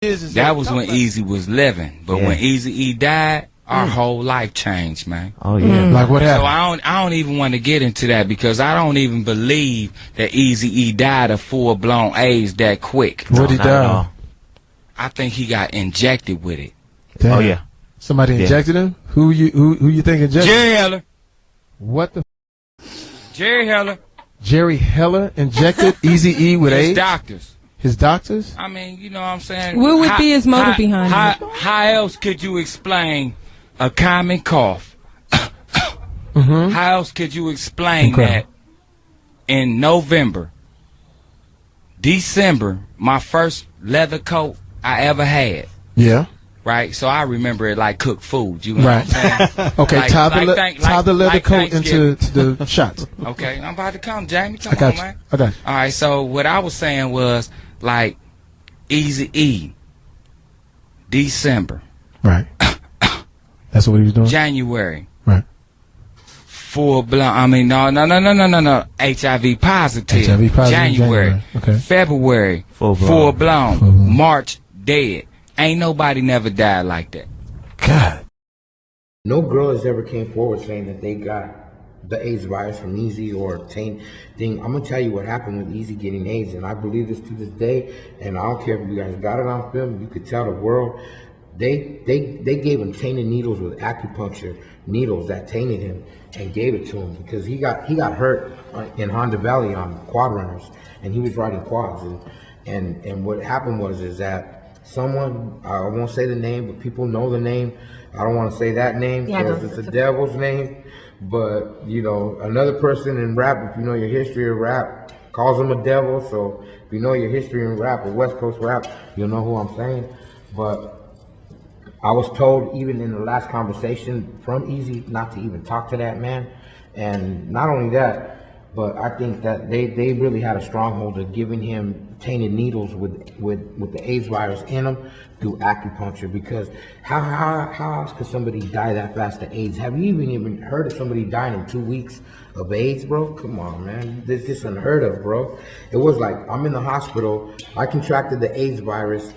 That was when Eazy was living, but when Eazy died, our whole life changed, man. Oh yeah. Like what happened? So I don't even want to get into that because I don't even believe that Eazy died of full-blown AIDS that quick. What he died? I think he got injected with it. Damn. Oh yeah. Somebody injected him? Who you think injected? Jerry Heller. What the? Jerry Heller. Jerry Heller injected Eazy with AIDS? His doctors. His doctors? I mean, you know what I'm saying? What would be his motive behind it? How else could you explain a common cough? How else could you explain that in November, December, my first leather coat I ever had? Yeah. Right? So I remember it like cooked food. You know what I'm saying? Okay, tie the leather coat into the shots. Okay, I'm about to come, Jamie. Come on, man. I got you. All right, so what I was saying was, like, Eazy December. Right. That's what he was doing? January. Right. Full blown. I mean, no. HIV positive. HIV positive. January. Okay. February. Full blown. March, dead. Ain't nobody never died like that. God. No girl has ever came forward saying that they got the AIDS virus from Eazy or taint thing. I'm gonna tell you what happened with Eazy getting AIDS, and I believe this to this day. And I don't care if you guys got it on film. You could tell the world. They gave him tainted needles with acupuncture needles that tainted him and gave it to him because he got hurt in Honda Valley on quad runners, and he was riding quads, and what happened was that someone, I won't say the name, but people know the name. I don't want to say that name because it's a devil's name. But, you know, another person in rap, if you know your history of rap, calls him a devil. So if you know your history in rap or West Coast rap, you'll know who I'm saying. But I was told even in the last conversation from Eazy not to even talk to that man. And not only that, but I think that they really had a stronghold of giving him tainted needles with the AIDS virus in them through acupuncture. Because how else could somebody die that fast of AIDS? Have you even heard of somebody dying in 2 weeks of AIDS, bro? Come on, man. This is just unheard of, bro. It was like, I'm in the hospital. I contracted the AIDS virus.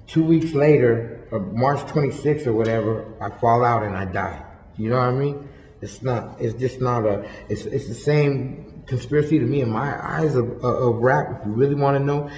2 weeks later, March 26th or whatever, I fall out and I die. You know what I mean? It's the same conspiracy to me in my eyes of rap. If you really want to know,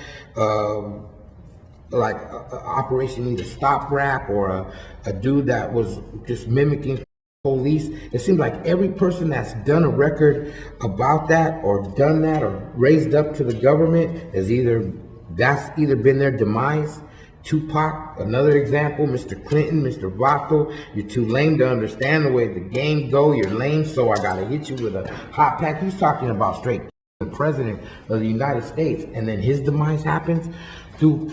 like Operation Either Stop Rap or a dude that was just mimicking police. It seems like every person that's done a record about that or done that or raised up to the government has either been their demise. Tupac, another example, Mr. Clinton, Mr. Vato, you're too lame to understand the way the game go, you're lame, so I gotta hit you with a hot pack. He's talking about straight the president of the United States, and then his demise happens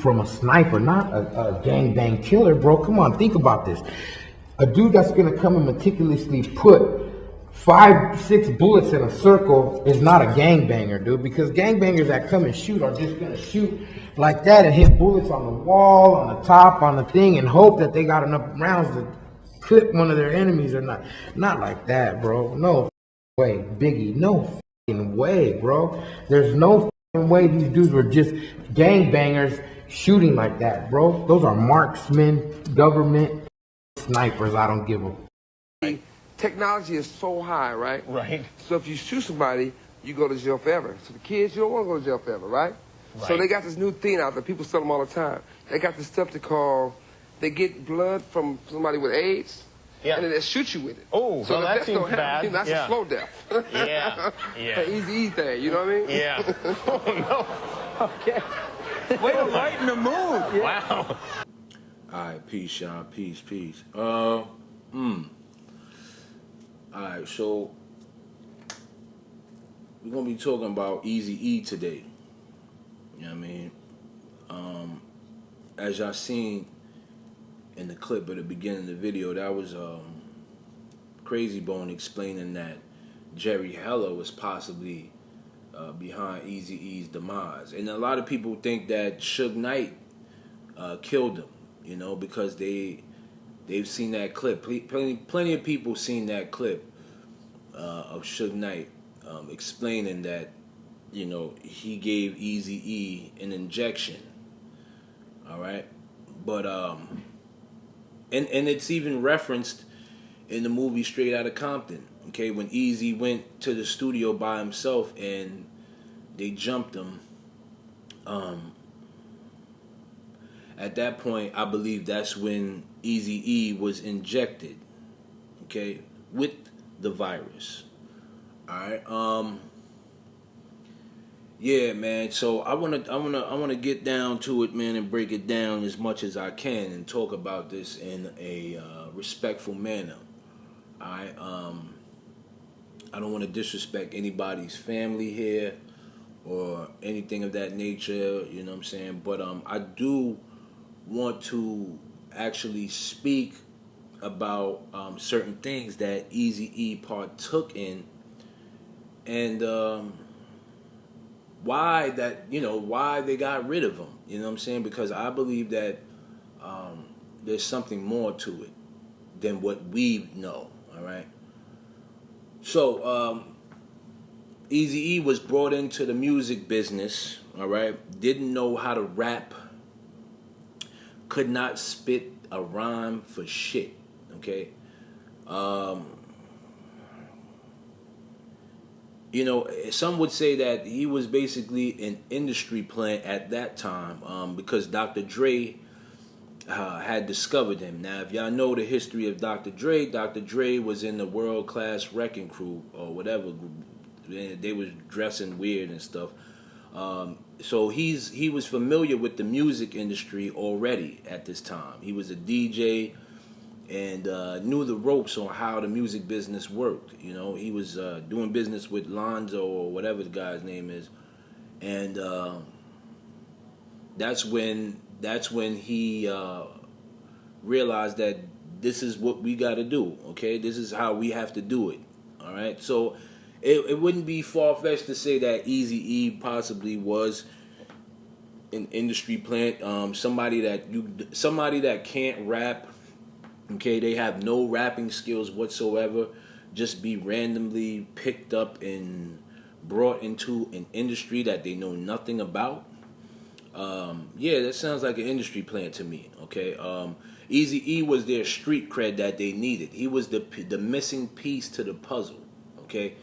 from a sniper, not a gangbang killer, bro. Come on, think about this. A dude that's gonna come and meticulously put 5-6 bullets in a circle is not a gangbanger, dude, because gangbangers that come and shoot are just gonna shoot like that and hit bullets on the wall, on the top, on the thing, and hope that they got enough rounds to clip one of their enemies or not. Not like that, bro. No way, Biggie. No way, bro. There's no way these dudes were just gangbangers shooting like that, bro. Those are marksmen, government snipers. I don't give a. Technology is so high, right? Right. So if you shoot somebody, you go to jail forever. So the kids, you don't want to go to jail forever, right? So they got this new thing out there. People sell them all the time. They got this stuff they get blood from somebody with AIDS, and then they shoot you with it. Oh, so that seems bad. That's a slow death. Yeah. An easy thing, you know what I mean? Yeah. Oh, no. Okay. Way to lighten the mood. Yeah. Wow. All right, peace, y'all. Peace. All right, so we're going to be talking about Eazy today. You know what I mean? As y'all seen in the clip at the beginning of the video, that was Crazy Bone explaining that Jerry Heller was possibly behind Eazy-E's demise. And a lot of people think that Suge Knight killed him, you know, because they've seen that clip. Plenty of people seen that clip of Suge Knight explaining that, you know, he gave Eazy-E an injection. All right, But and it's even referenced in the movie Straight Outta Compton. Okay, when Eazy went to the studio by himself and they jumped him. At that point, I believe that's when Eazy-E was injected. Okay, with the virus. All right. Yeah, man. So I wanna get down to it, man, and break it down as much as I can and talk about this in a respectful manner. All right. I don't want to disrespect anybody's family here or anything of that nature. You know what I'm saying? But I do want to actually speak about certain things that Eazy-E partook in, and why they got rid of him. You know what I'm saying? Because I believe that there's something more to it than what we know. All right. So Eazy-E was brought into the music business. All right. Didn't know how to rap. Could not spit a rhyme for shit. Okay. You know, some would say that he was basically an industry plant at that time because Dr. Dre had discovered him. Now, if y'all know the history of Dr. Dre was in the World Class Wrecking Crew or whatever. They was dressing weird and stuff. So he was familiar with the music industry already at this time. He was a DJ and knew the ropes on how the music business worked. You know, he was doing business with Lonzo or whatever the guy's name is, and that's when he realized that this is what we got to do. Okay, this is how we have to do it. All right, so it wouldn't be far-fetched to say that Eazy-E possibly was an industry plant, somebody that can't rap. Okay, they have no rapping skills whatsoever, just be randomly picked up and brought into an industry that they know nothing about. Yeah, that sounds like an industry plant to me. Okay, Eazy-E was their street cred that they needed. He was the missing piece to the puzzle. Okay,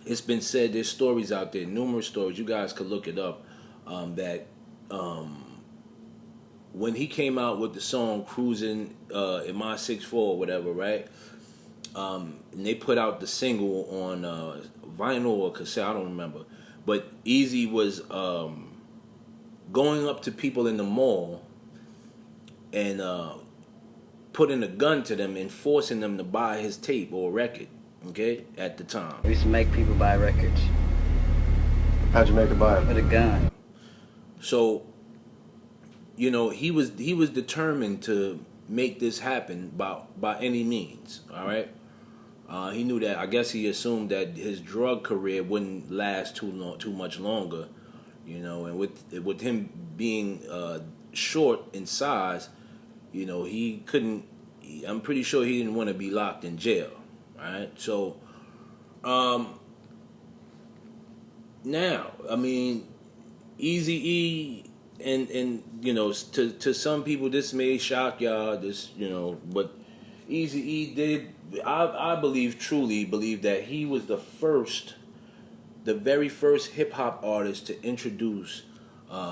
it's been said, there's stories out there, numerous stories. You guys could look it up. That when he came out with the song "Cruising" in My 6'4" or whatever, right? And they put out the single on vinyl or cassette, I don't remember. But Eazy was going up to people in the mall and putting a gun to them and forcing them to buy his tape or record. Okay, at the time. We used to make people buy records. How'd you make it buy? With a gun. So, you know, he was determined to make this happen by any means. All right. He knew that. I guess he assumed that his drug career wouldn't last too much longer. You know, and with him being short in size, you know, he couldn't. I'm pretty sure he didn't want to be locked in jail. Right, so now, I mean, Eazy-E, and you know, to some people this may shock y'all, this, you know, but Eazy-E did, I truly believe that he was the very first hip hop artist to introduce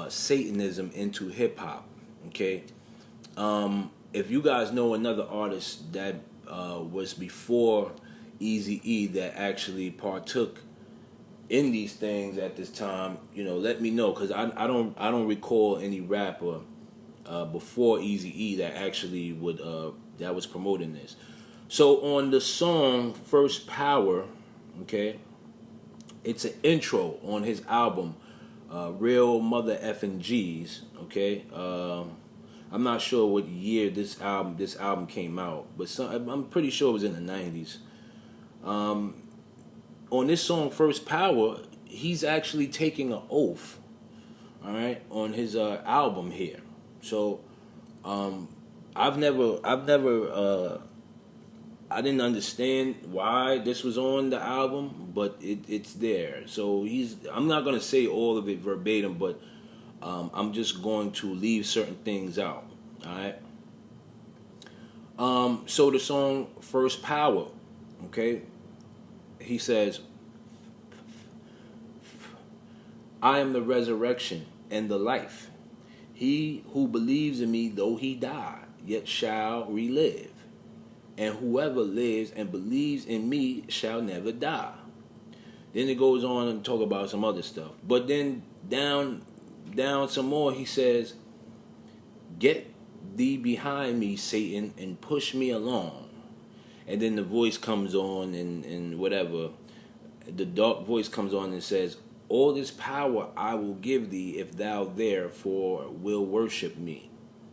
Satanism into hip hop. Okay, if you guys know another artist that was before Eazy-E that actually partook in these things at this time, you know, let me know, because I don't recall any rapper before Eazy-E that actually that was promoting this. So on the song First Power, okay, it's an intro on his album Real Mother Effin' G's, okay. I'm not sure what year this album came out, but I'm pretty sure it was in the 90s. On this song First Power, he's actually taking an oath, all right, on his album here. So I didn't understand why this was on the album, but it's there. So I'm not gonna say all of it verbatim, but I'm just going to leave certain things out. All right. So the song First Power, okay? He says, I am the resurrection and the life. He who believes in me, though he die, yet shall relive. And whoever lives and believes in me shall never die. Then it goes on and talk about some other stuff. But then down some more, he says, get thee behind me, Satan, and push me along. And then the voice comes on and whatever. The dark voice comes on and says, all this power I will give thee if thou therefore will worship me.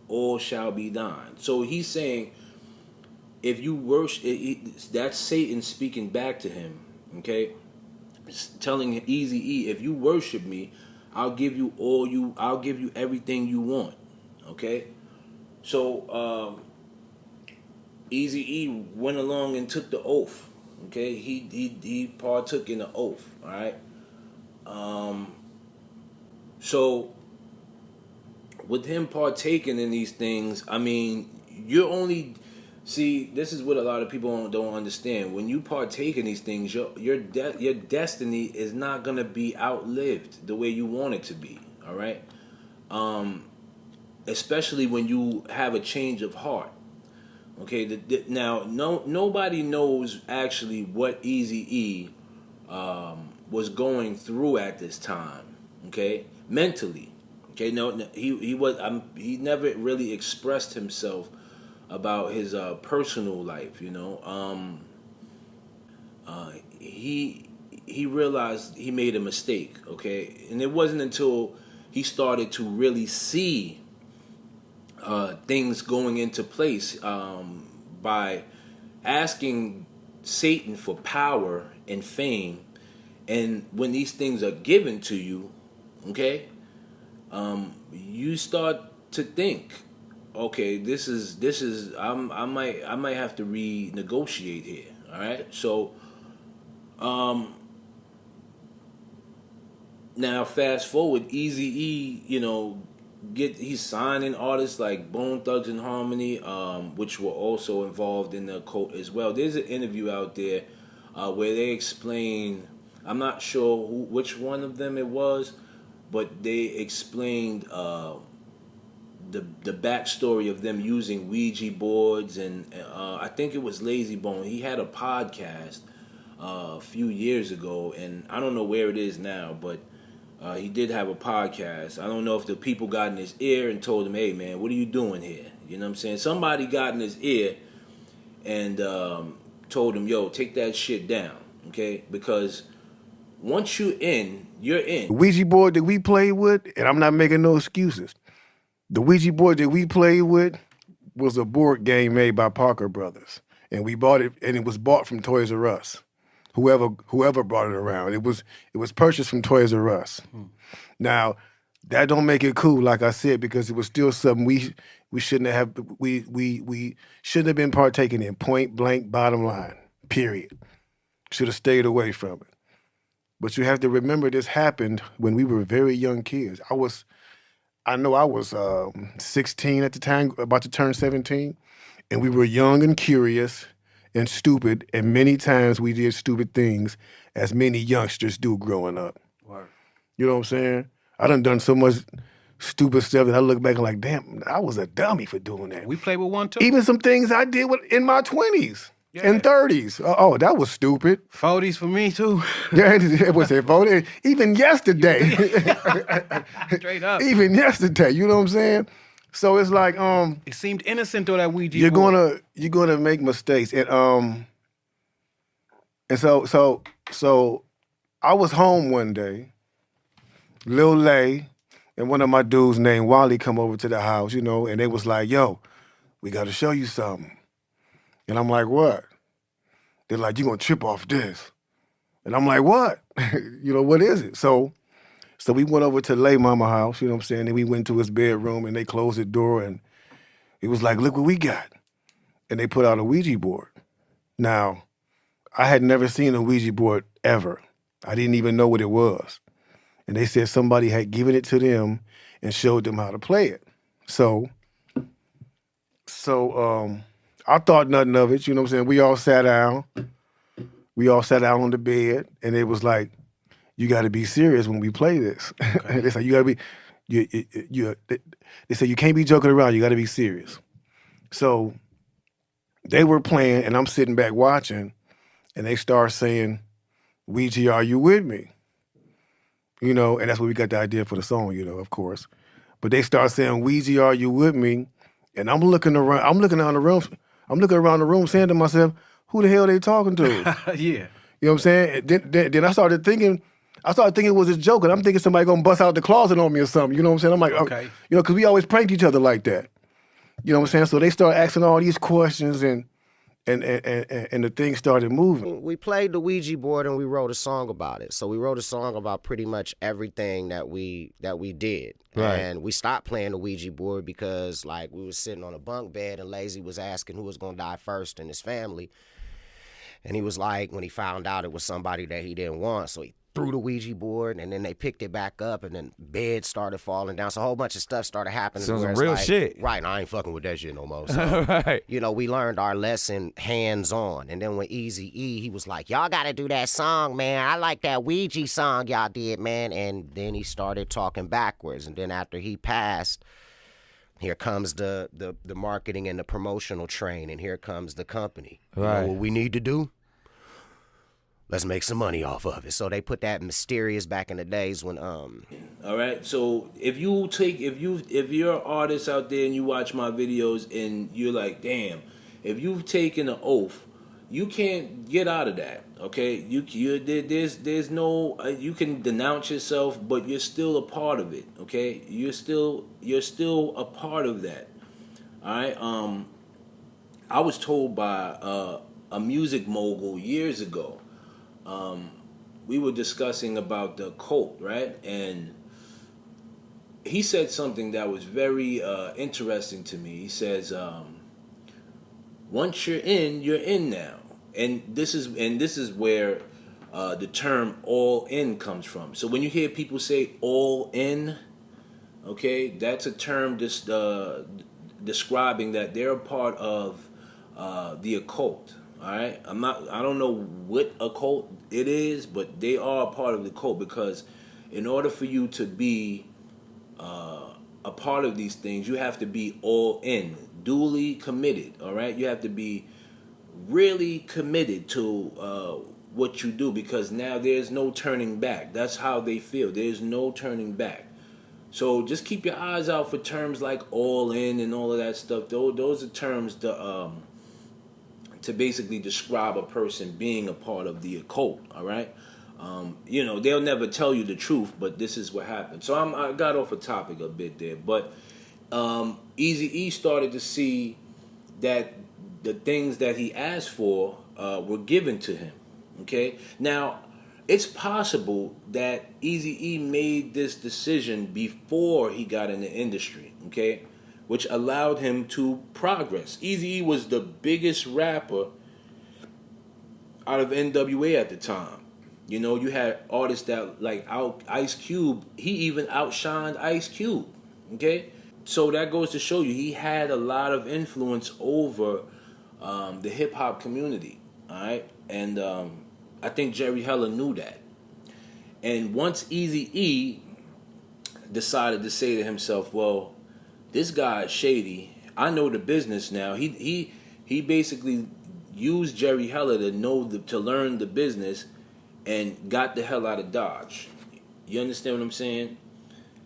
All shall be thine. So he's saying, if you worship, that's Satan speaking back to him, okay? It's telling Eazy-E, if you worship me, I'll give you everything you want, okay? So Eazy-E went along and took the oath, okay? He partook in the oath, all right? So with him partaking in these things, I mean, you're only... See, this is what a lot of people don't understand. When you partake in these things, your destiny is not going to be outlived the way you want it to be, all right? Especially when you have a change of heart. Okay, now nobody knows actually what Eazy-E was going through at this time, okay? Mentally. Okay, he never really expressed himself about his personal life, you know. He realized he made a mistake, okay? And it wasn't until he started to really see things going into place by asking Satan for power and fame, and when these things are given to you, okay, you start to think, okay, this is I might have to renegotiate here. All right, so now fast forward, Eazy-E, you know, he's signing artists like Bone Thugs and Harmony, which were also involved in the cult as well. There's an interview out there where they explain, I'm not sure which one of them it was, but they explained the backstory of them using Ouija boards, and I think it was Lazy Bone. He had a podcast a few years ago, and I don't know where it is now, but he did have a podcast. I don't know if the people got in his ear and told him, hey man, what are you doing here? You know what I'm saying? Somebody got in his ear and told him, yo, take that shit down, okay? Because once you're in. The Ouija board that we played with, and I'm not making no excuses, the Ouija board that we played with was a board game made by Parker Brothers. And we bought it, and it was bought from Toys R Us. Whoever brought it around. It was purchased from Toys R Us. Now, that don't make it cool, like I said, because it was still something we shouldn't have we shouldn't have been partaking in. Point blank, bottom line. Period. Should have stayed away from it. But you have to remember this happened when we were very young kids. I know I was 16 at the time, about to turn 17, and we were young and curious and stupid, and many times we did stupid things, as many youngsters do growing up. Word. You know what I'm saying? I done so much stupid stuff that I look back and like, damn, I was a dummy for doing that. We played with one too. Even some things I did in my 20s. Yeah. And 30s. Oh, that was stupid. 40s for me too. Yeah, it was a 40. Even yesterday. Straight up. Even yesterday, you know what I'm saying? So it's like it seemed innocent though, that Ouija you're board. You're gonna make mistakes. And so I was home one day, Lil Lay and one of my dudes named Wally come over to the house, you know, and they was like, yo, we gotta show you something. And I'm like, what? They're like, you're gonna trip off this. And I'm like, what? You know, what is it? So we went over to Lay Mama house, you know what I'm saying? And we went to his bedroom and they closed the door and it was like, look what we got. And they put out a Ouija board. Now, I had never seen a Ouija board ever. I didn't even know what it was. And they said somebody had given it to them and showed them how to play it. So I thought nothing of it. You know what I'm saying? We all sat down. We all sat down on the bed, and it was like, you got to be serious when we play this. Okay. They said, you got to be, they said, you can't be joking around. You got to be serious. So they were playing, and I'm sitting back watching, and they start saying, Ouija, are you with me? You know, and that's where we got the idea for the song, you know, of course. But they start saying, Ouija, are you with me? And I'm looking around the room saying to myself, who the hell are they talking to? Yeah. You know what I'm saying? Then I started thinking it was a joke, and I'm thinking somebody gonna bust out the closet on me or something. You know what I'm saying? I'm like, okay. You know, because we always pranked each other like that. You know what I'm saying? So they start asking all these questions, and the thing started moving. We played the Ouija board and we wrote a song about it. So we wrote a song about pretty much everything that we did. Right. And we stopped playing the Ouija board because like we was sitting on a bunk bed and Lazy was asking who was gonna die first in his family. And he was like, when he found out it was somebody that he didn't want, so he threw the Ouija board, and then they picked it back up, and then beds started falling down. So a whole bunch of stuff started happening. Some real shit. Right, and I ain't fucking with that shit no more. So, right. You know, we learned our lesson hands-on. And then when Eazy-E, he was like, y'all got to do that song, man. I like that Ouija song y'all did, man. And then he started talking backwards. And then after he passed, here comes the marketing and the promotional train, and here comes the company. Right. You know what we need to do? Let's make some money off of it. So they put that mysterious back in the days when All right. So if you're an artist out there and you watch my videos and you're like, damn, if you've taken an oath, you can't get out of that. Okay? There's no you can denounce yourself, but you're still a part of it. Okay? You're still a part of that. All right? I was told by a music mogul years ago. We were discussing about the cult, right? And he said something that was very interesting to me. He says, once you're in now. And this is where the term all in comes from. So when you hear people say all in, okay, that's a term just describing that they're a part of the occult. All right, I don't know what occult it is, but they are a part of the cult, because in order for you to be a part of these things, you have to be all in, duly committed. All right, you have to be really committed to what you do, because now there's no turning back. That's how they feel. There's no turning back. So just keep your eyes out for terms like all in and all of that stuff. Those are terms to basically describe a person being a part of the occult, all right? You know, they'll never tell you the truth, but this is what happened. So I got off a topic a bit there, but Eazy-E started to see that the things that he asked for were given to him, okay? Now, it's possible that Eazy-E made this decision before he got in the industry, okay? Which allowed him to progress. Eazy-E was the biggest rapper out of NWA at the time. You know, you had artists that like Ice Cube. He even outshined Ice Cube. Okay, so that goes to show you he had a lot of influence over the hip hop community. All right, and I think Jerry Heller knew that. And once Eazy-E decided to say to himself, well, this guy is shady. I know the business now. He basically used Jerry Heller to learn the business, and got the hell out of Dodge. You understand what I'm saying?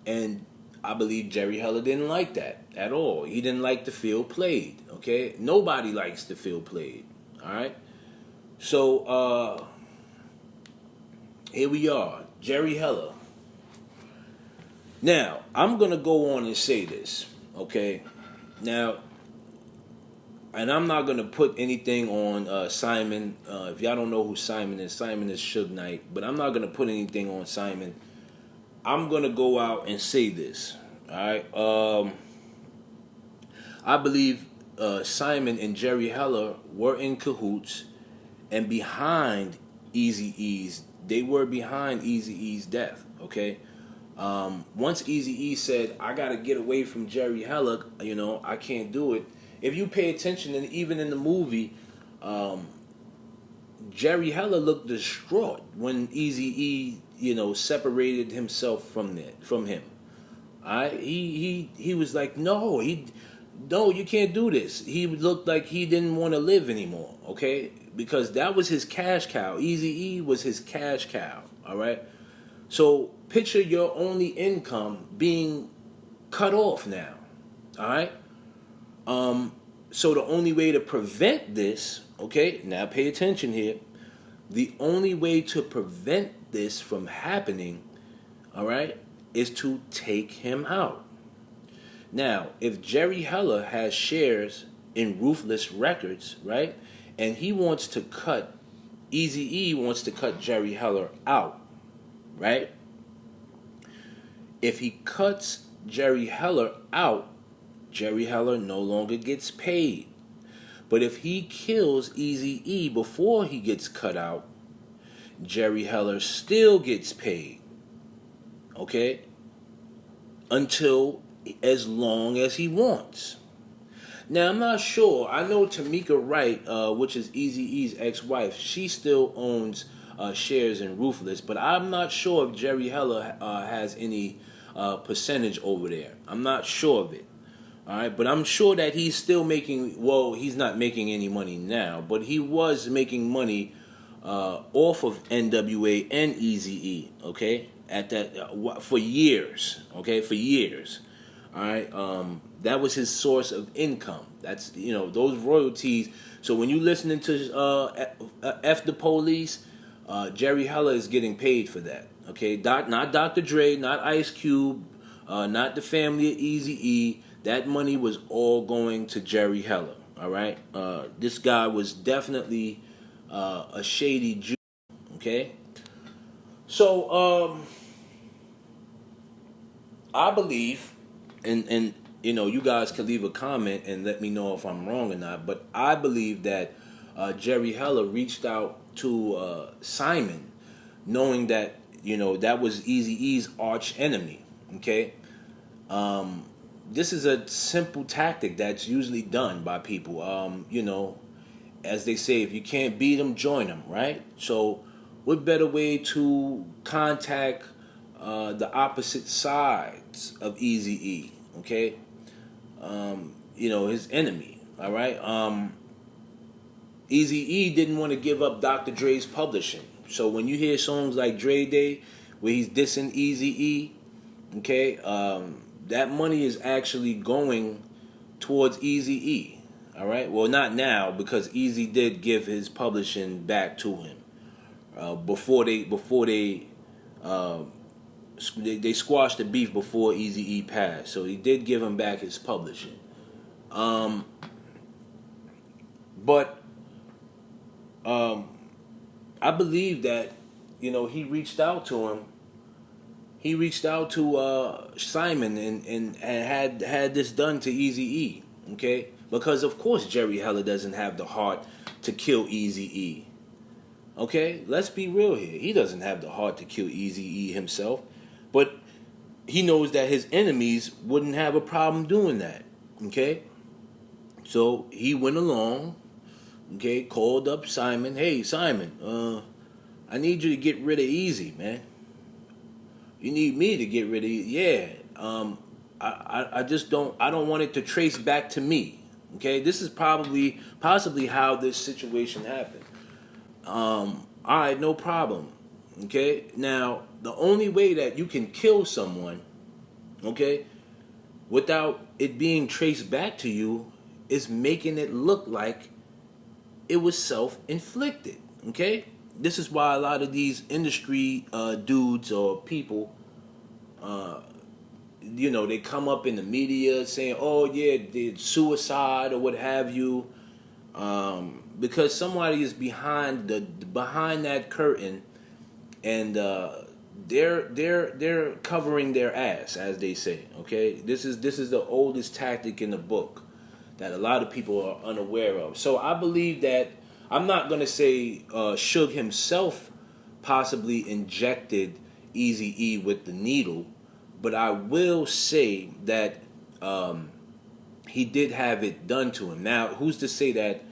And I believe Jerry Heller didn't like that at all. He didn't like to feel played. Okay, nobody likes to feel played. All right. So here we are, Jerry Heller. Now I'm gonna go on and say this. Okay, now, and I'm not going to put anything on Simon. If y'all don't know who Simon is Suge Knight, but I'm not going to put anything on Simon. I'm going to go out and say this, all right? I believe Simon and Jerry Heller were in cahoots and behind Eazy-E's. They were behind Eazy-E's death, okay? Once Eazy-E said, I got to get away from Jerry Heller, I can't do it. If you pay attention, and even in the movie, Jerry Heller looked distraught when Eazy-E, separated himself from him. He was like, no, you can't do this. He looked like he didn't want to live anymore, okay? Because that was his cash cow. Eazy-E was his cash cow, all right? So picture your only income being cut off now, all right? So the only way to prevent this, okay, now pay attention here. The only way to prevent this from happening, all right, is to take him out. Now, if Jerry Heller has shares in Ruthless Records, right, and he wants to cut, Eazy-E wants to cut Jerry Heller out, right? If he cuts Jerry Heller out, Jerry Heller no longer gets paid. But if he kills Eazy-E before he gets cut out, Jerry Heller still gets paid. Okay? Until as long as he wants. Now, I'm not sure. I know Tamika Wright, which is Eazy-E's ex-wife, she still owns shares in Ruthless, but I'm not sure if Jerry Heller has any percentage over there. I'm not sure of it. All right, but I'm sure that he's still making, well, he's not making any money now, but he was making money off of NWA and Eazy-E, okay, at that for years, okay, for years. All right, that was his source of income. That's, those royalties. So when you listening to F the Police, Jerry Heller is getting paid for that. Okay, not Dr. Dre, not Ice Cube, not the family of Eazy-E. That money was all going to Jerry Heller. All right, this guy was definitely a shady Jew. Okay, so I believe, and you guys can leave a comment and let me know if I'm wrong or not, but I believe that Jerry Heller reached out to Simon, knowing that that was Eazy-E's arch enemy. Okay, this is a simple tactic that's usually done by people. As they say, if you can't beat them, join them, right? So what better way to contact the opposite sides of Eazy-E, okay? His enemy, all right? Eazy-E didn't want to give up Dr. Dre's publishing. So when you hear songs like Dre Day, where he's dissing Eazy-E, okay, that money is actually going towards Eazy-E. All right. Well, not now, because Eazy did give his publishing back to him before they squashed the beef before Eazy-E passed. So he did give him back his publishing. But I believe that he reached out to him. He reached out to Simon and had this done to Eazy-E. Okay. Because, of course, Jerry Heller doesn't have the heart to kill Eazy-E. Okay? Let's be real here. He doesn't have the heart to kill Eazy-E himself. But he knows that his enemies wouldn't have a problem doing that. Okay? So he went along, okay, called up Simon. Hey, Simon, I need you to get rid of Eazy, man. You need me to get rid of Eazy? Yeah. I don't want it to trace back to me. Okay, this is possibly how this situation happened. All right, no problem. Okay, now the only way that you can kill someone, okay, without it being traced back to you, is making it look like it was self-inflicted. Okay, this is why a lot of these industry dudes or people, they come up in the media saying, oh, yeah, did suicide or what have you, because somebody is behind that curtain, and they're covering their ass, as they say. Okay, this is the oldest tactic in the book that a lot of people are unaware of. So I believe that, I'm not gonna say Suge himself possibly injected Eazy-E with the needle. But I will say that he did have it done to him. Now, who's to say that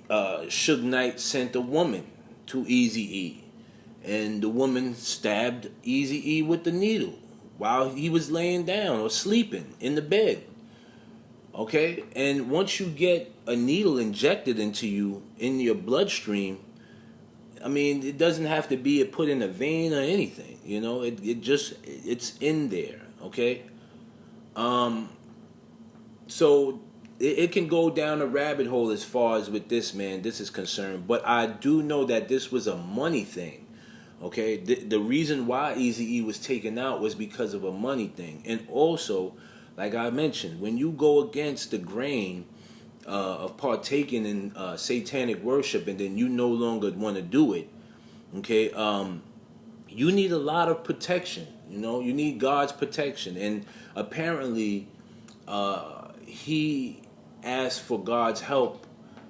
Suge Knight sent a woman to Eazy-E, and the woman stabbed Eazy-E with the needle while he was laying down or sleeping in the bed? Okay? And once you get a needle injected into you in your bloodstream, I mean, it doesn't have to be put in a vein or anything, you know. It's in there, okay. So it can go down a rabbit hole as far as with this man. This is concerned, but I do know that this was a money thing, okay. The reason why Eazy-E was taken out was because of a money thing, and also, like I mentioned, when you go against the grain of partaking in satanic worship, and then you no longer want to do it, okay, you need a lot of protection, you know, you need God's protection. And apparently he asked for God's help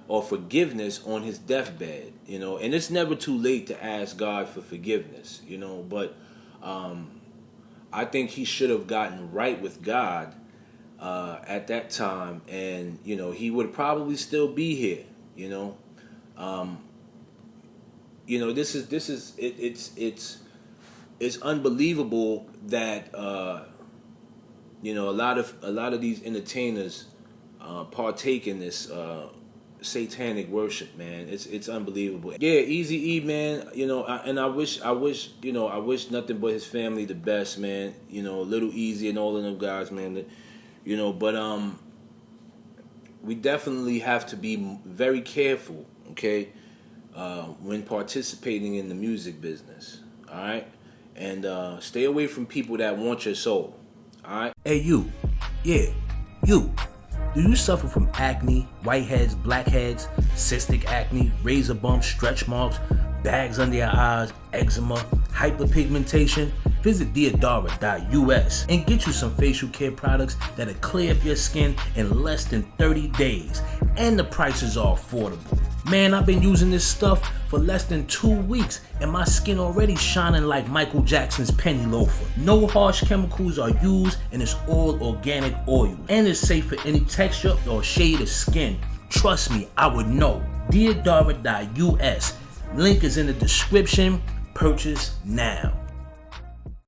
or forgiveness on his deathbed, you know, and it's never too late to ask God for forgiveness, you know, but I think he should have gotten right with God at that time, and you know, he would probably still be here, you know. You know, it's unbelievable that you know, a lot of these entertainers partake in this satanic worship, man. It's unbelievable. Yeah, Eazy-E, man. You know, I wish nothing but his family the best, man. You know, Little Eazy and all of them guys, man. You know, but we definitely have to be very careful, okay, when participating in the music business, all right? And stay away from people that want your soul, all right? Hey, you. Yeah, you. Do you suffer from acne, whiteheads, blackheads, cystic acne, razor bumps, stretch marks, bags under your eyes, eczema, hyperpigmentation? Visit Deodara.us and get you some facial care products that'll clear up your skin in less than 30 days. And the prices are affordable. Man, I've been using this stuff for less than 2 weeks and my skin already shining like Michael Jackson's penny loafer. No harsh chemicals are used and it's all organic oil. And it's safe for any texture or shade of skin. Trust me, I would know. Deodara.us. Link is in the description. Purchase now.